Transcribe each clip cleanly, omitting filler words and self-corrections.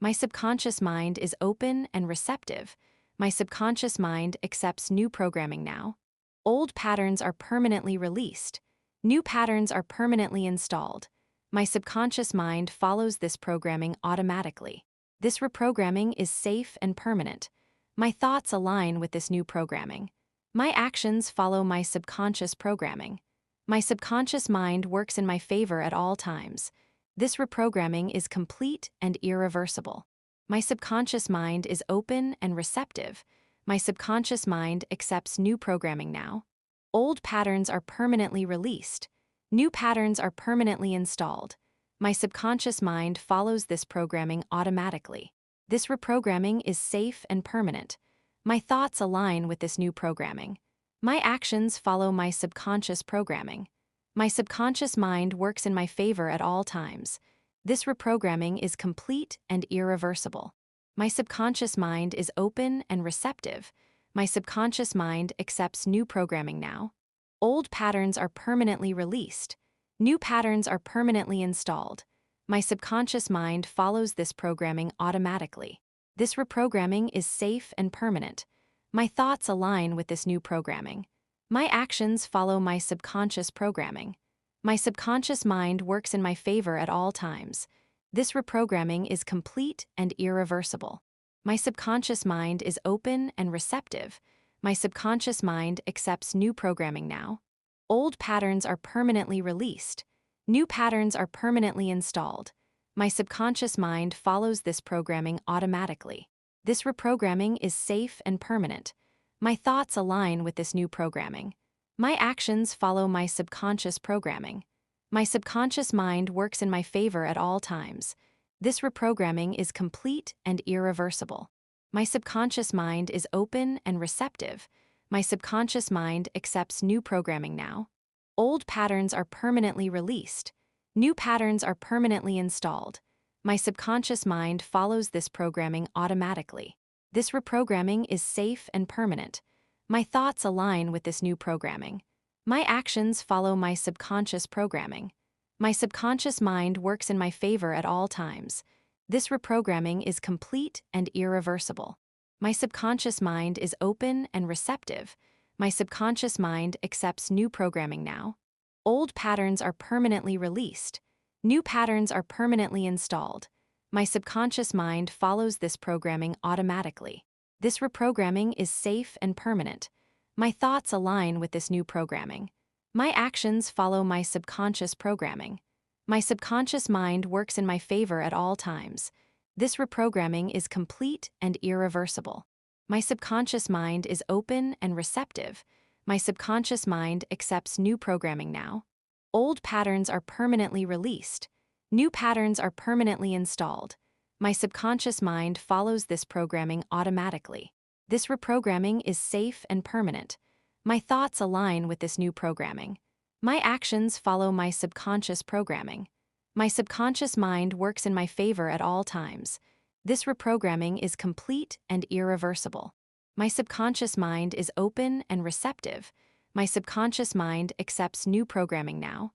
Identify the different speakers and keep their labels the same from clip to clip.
Speaker 1: My subconscious mind is open and receptive. My subconscious mind accepts new programming now. Old patterns are permanently released. New patterns are permanently installed. My subconscious mind follows this programming automatically. This reprogramming is safe and permanent. My thoughts align with this new programming. My actions follow my subconscious programming. My subconscious mind works in my favor at all times. This reprogramming is complete and irreversible. My subconscious mind is open and receptive. My subconscious mind accepts new programming now. Old patterns are permanently released. New patterns are permanently installed. My subconscious mind follows this programming automatically. This reprogramming is safe and permanent. My thoughts align with this new programming. My actions follow my subconscious programming. My subconscious mind works in my favor at all times. This reprogramming is complete and irreversible. My subconscious mind is open and receptive. My subconscious mind accepts new programming now. Old patterns are permanently released. New patterns are permanently installed. My subconscious mind follows this programming automatically. This reprogramming is safe and permanent. My thoughts align with this new programming. My actions follow my subconscious programming. My subconscious mind works in my favor at all times. This reprogramming is complete and irreversible. My subconscious mind is open and receptive. My subconscious mind accepts new programming now. Old patterns are permanently released. New patterns are permanently installed. My subconscious mind follows this programming automatically. This reprogramming is safe and permanent. My thoughts align with this new programming. My actions follow my subconscious programming. My subconscious mind works in my favor at all times. This reprogramming is complete and irreversible. My subconscious mind is open and receptive. My subconscious mind accepts new programming now. Old patterns are permanently released. New patterns are permanently installed. My subconscious mind follows this programming automatically. This reprogramming is safe and permanent. My thoughts align with this new programming. My actions follow my subconscious programming. My subconscious mind works in my favor at all times. This reprogramming is complete and irreversible. My subconscious mind is open and receptive. My subconscious mind accepts new programming now. Old patterns are permanently released. New patterns are permanently installed. My subconscious mind follows this programming automatically. This reprogramming is safe and permanent. My thoughts align with this new programming. My actions follow my subconscious programming. My subconscious mind works in my favor at all times. This reprogramming is complete and irreversible. My subconscious mind is open and receptive. My subconscious mind accepts new programming now. Old patterns are permanently released. New patterns are permanently installed. My subconscious mind follows this programming automatically. This reprogramming is safe and permanent. My thoughts align with this new programming. My actions follow my subconscious programming. My subconscious mind works in my favor at all times. This reprogramming is complete and irreversible. My subconscious mind is open and receptive. My subconscious mind accepts new programming now.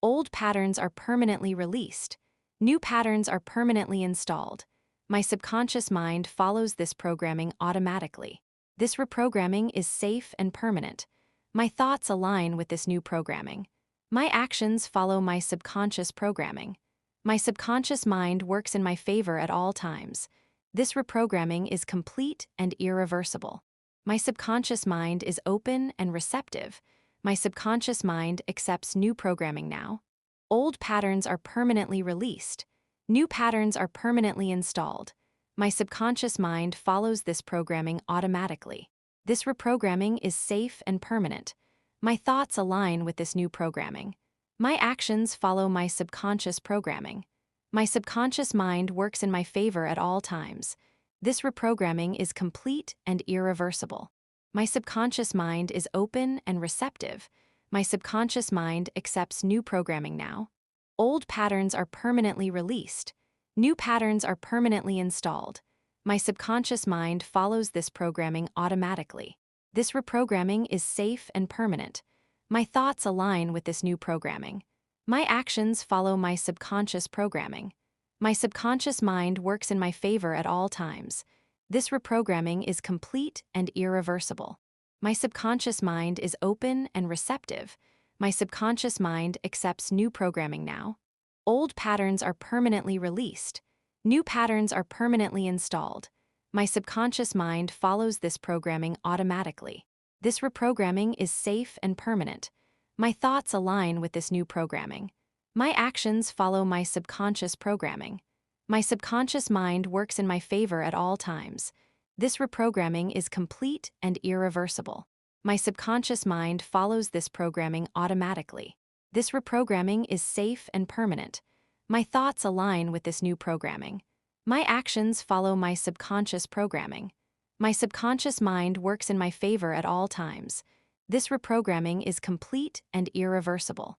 Speaker 1: Old patterns are permanently released. New patterns are permanently installed. My subconscious mind follows this programming automatically. This reprogramming is safe and permanent. My thoughts align with this new programming. My actions follow my subconscious programming. My subconscious mind works in my favor at all times. This reprogramming is complete and irreversible. My subconscious mind is open and receptive. My subconscious mind accepts new programming now. Old patterns are permanently released. New patterns are permanently installed. My subconscious mind follows this programming automatically. This reprogramming is safe and permanent. My thoughts align with this new programming. My actions follow my subconscious programming. My subconscious mind works in my favor at all times. This reprogramming is complete and irreversible. My subconscious mind is open and receptive. My subconscious mind accepts new programming now. Old patterns are permanently released. New patterns are permanently installed. My subconscious mind follows this programming automatically. This reprogramming is safe and permanent. My thoughts align with this new programming. My actions follow my subconscious programming. My subconscious mind works in my favor at all times. This reprogramming is complete and irreversible. My subconscious mind is open and receptive. My subconscious mind accepts new programming now. Old patterns are permanently released. New patterns are permanently installed. My subconscious mind follows this programming automatically. This reprogramming is safe and permanent. My thoughts align with this new programming. My actions follow my subconscious programming. My subconscious mind works in my favor at all times. This reprogramming is complete and irreversible. My subconscious mind follows this programming automatically. This reprogramming is safe and permanent. My thoughts align with this new programming. My actions follow my subconscious programming. My subconscious mind works in my favor at all times. This reprogramming is complete and irreversible.